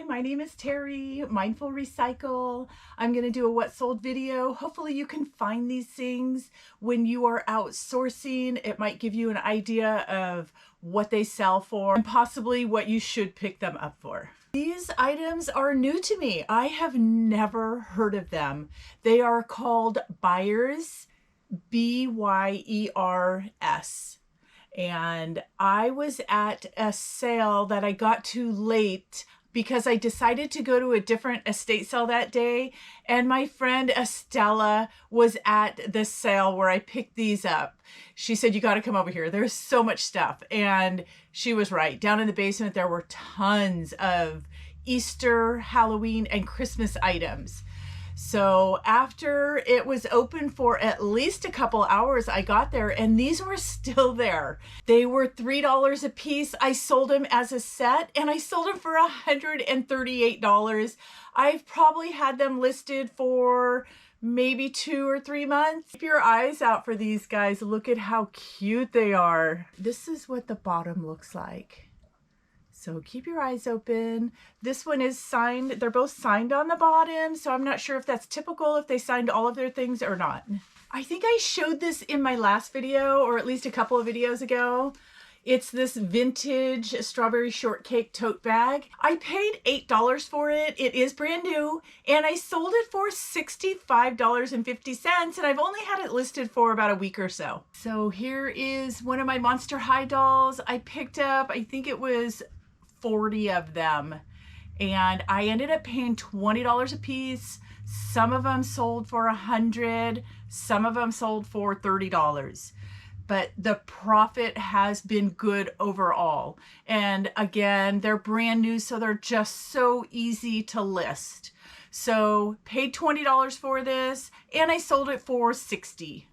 my name is Terry, Mindful Recycle. I'm going to do a what sold video. Hopefully you can find these things when you are outsourcing. It might give you an idea of what they sell for and possibly what you should pick them up for. These items are new to me. I have never heard of them. They are called Byers, B-Y-E-R-S. And I was at a sale that I got to late because I decided to go to a different estate sale that day. And my friend Estella was at the sale where I picked these up. She said, you got to come over here. There's so much stuff. And she was right. Down in the basement, there were tons of Easter, Halloween, and Christmas items. So after it was open for at least a couple hours, I got there and these were still there. They were $3 a piece. I sold them as a set and I sold them for $138. I've probably had them listed for maybe 2 or 3 months. Keep your eyes out for these guys. Look at how cute they are. This is what the bottom looks like. So keep your eyes open. This one is signed. They're both signed on the bottom, so I'm not sure if that's typical, if they signed all of their things or not. I think I showed this in my last video, or at least a couple of videos ago. It's this vintage strawberry shortcake tote bag. I paid $8 for it. It is brand new, and I sold it for $65.50, and I've only had it listed for about a week or so. So here is one of my Monster High dolls. I picked up, I think it was 40 of them, and I ended up paying $20 a piece. Some of them sold for $100, some of them sold for $30, but the profit has been good overall. And again, they're brand new, so they're just so easy to list. So paid $20 for this and I sold it for $60.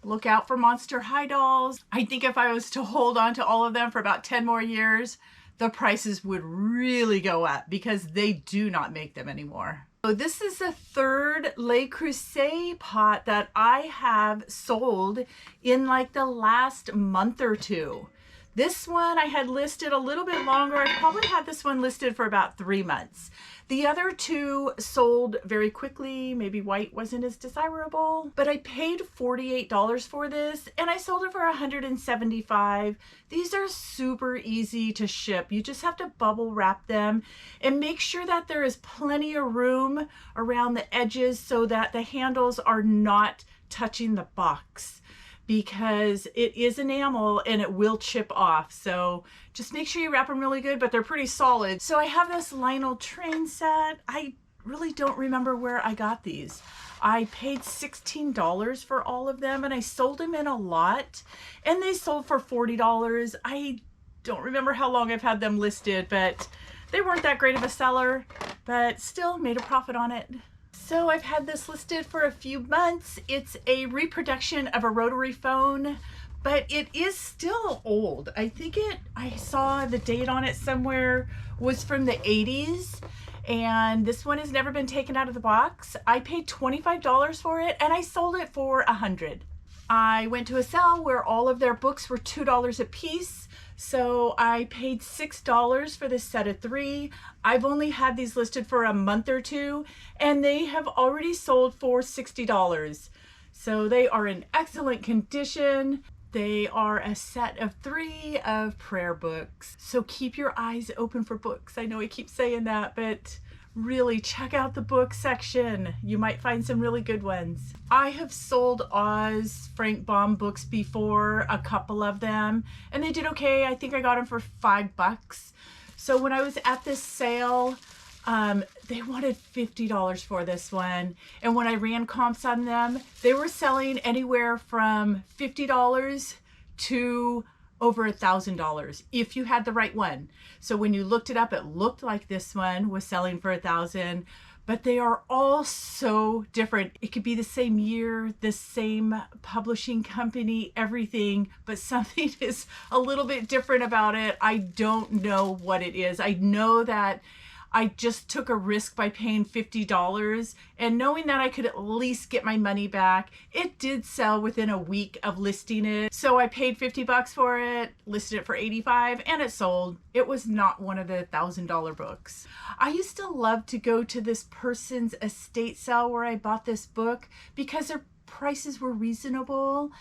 Look out for Monster High dolls. I think if I was to hold on to all of them for about 10 more years, the prices would really go up because they do not make them anymore. So this is the third Le Creuset pot that I have sold in like the last month or two. This one I had listed a little bit longer. I probably had this one listed for about 3 months. The other two sold very quickly. Maybe white wasn't as desirable, but I paid $48 for this and I sold it for $175. These are super easy to ship. You just have to bubble wrap them and make sure that there is plenty of room around the edges so that the handles are not touching the box, because it is enamel and it will chip off. So just make sure you wrap them really good, but they're pretty solid. So I have this Lionel train set. I really don't remember where I got these. I paid $16 for all of them and I sold them in a lot and they sold for $40. I don't remember how long I've had them listed, but they weren't that great of a seller, but still made a profit on it. So I've had this listed for a few months. It's a reproduction of a rotary phone, but it is still old. I think I saw the date on it somewhere was from the 80s, and this one has never been taken out of the box. I paid $25 for it and I sold it for $100. I went to a sale where all of their books were $2 a piece. So I paid $6 for this set of 3. I've only had these listed for a month or two and they have already sold for $60. So they are in excellent condition. They are a set of 3 of prayer books. So keep your eyes open for books. I know I keep saying that, but really check out the book section. You might find some really good ones. I have sold Oz Frank Baum books before, a couple of them, and they did okay. I think I got them for $5. So when I was at this sale, they wanted $50 for this one. And when I ran comps on them, they were selling anywhere from $50 to over $1,000 if you had the right one. So when you looked it up, it looked like this one was selling for $1,000, but they are all so different. It could be the same year, the same publishing company, everything, but something is a little bit different about it. I don't know what it is. I know that I just took a risk by paying $50 and knowing that I could at least get my money back. It did sell within a week of listing it. So I paid $50 for it, listed it for $85, and it sold. It was not one of the $1,000 books. I used to love to go to this person's estate sale where I bought this book because their prices were reasonable,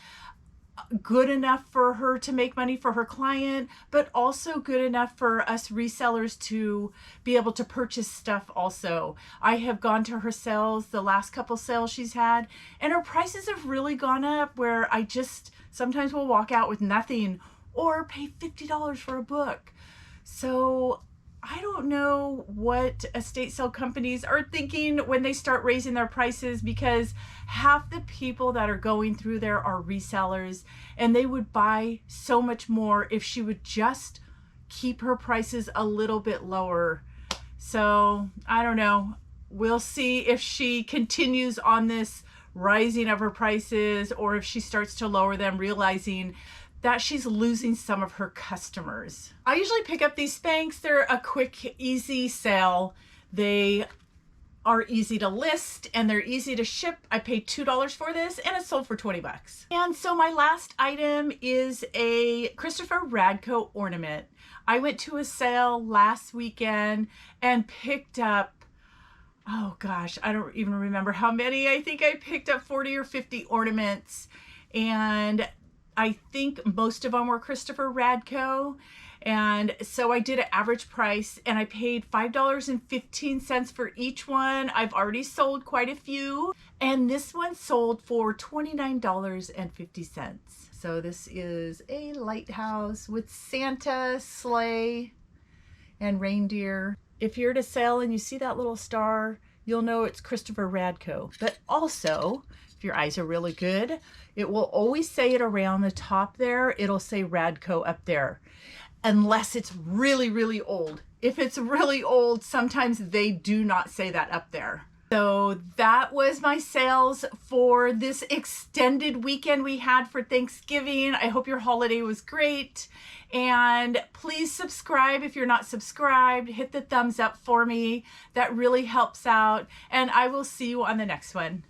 good enough for her to make money for her client, but also good enough for us resellers to be able to purchase stuff also. I have gone to her sales, the last couple sales she's had, and her prices have really gone up where I just sometimes will walk out with nothing or pay $50 for a book. So I don't know what estate sale companies are thinking when they start raising their prices, because half the people that are going through there are resellers, and they would buy so much more if she would just keep her prices a little bit lower. So I don't know. We'll see if she continues on this rising of her prices or if she starts to lower them, realizing that she's losing some of her customers. I usually pick up these Spanx. They're a quick, easy sale. They are easy to list and they're easy to ship. I paid $2 for this and it sold for 20 bucks. And so my last item is a Christopher Radko ornament. I went to a sale last weekend and picked up, oh gosh, I don't even remember how many. I think I picked up 40 or 50 ornaments, and I think most of them were Christopher Radko. And so I did an average price and I paid $5.15 for each one. I've already sold quite a few, and this one sold for $29.50. So this is a lighthouse with Santa, sleigh, and reindeer. If you're at a sale and you see that little star, you'll know it's Christopher Radko. But also, if your eyes are really good, it will always say it around the top there. It'll say Radko up there, unless it's really, really old. If it's really old, sometimes they do not say that up there. So that was my sales for this extended weekend we had for Thanksgiving. I hope your holiday was great. And please subscribe if you're not subscribed. Hit the thumbs up for me. That really helps out. And I will see you on the next one.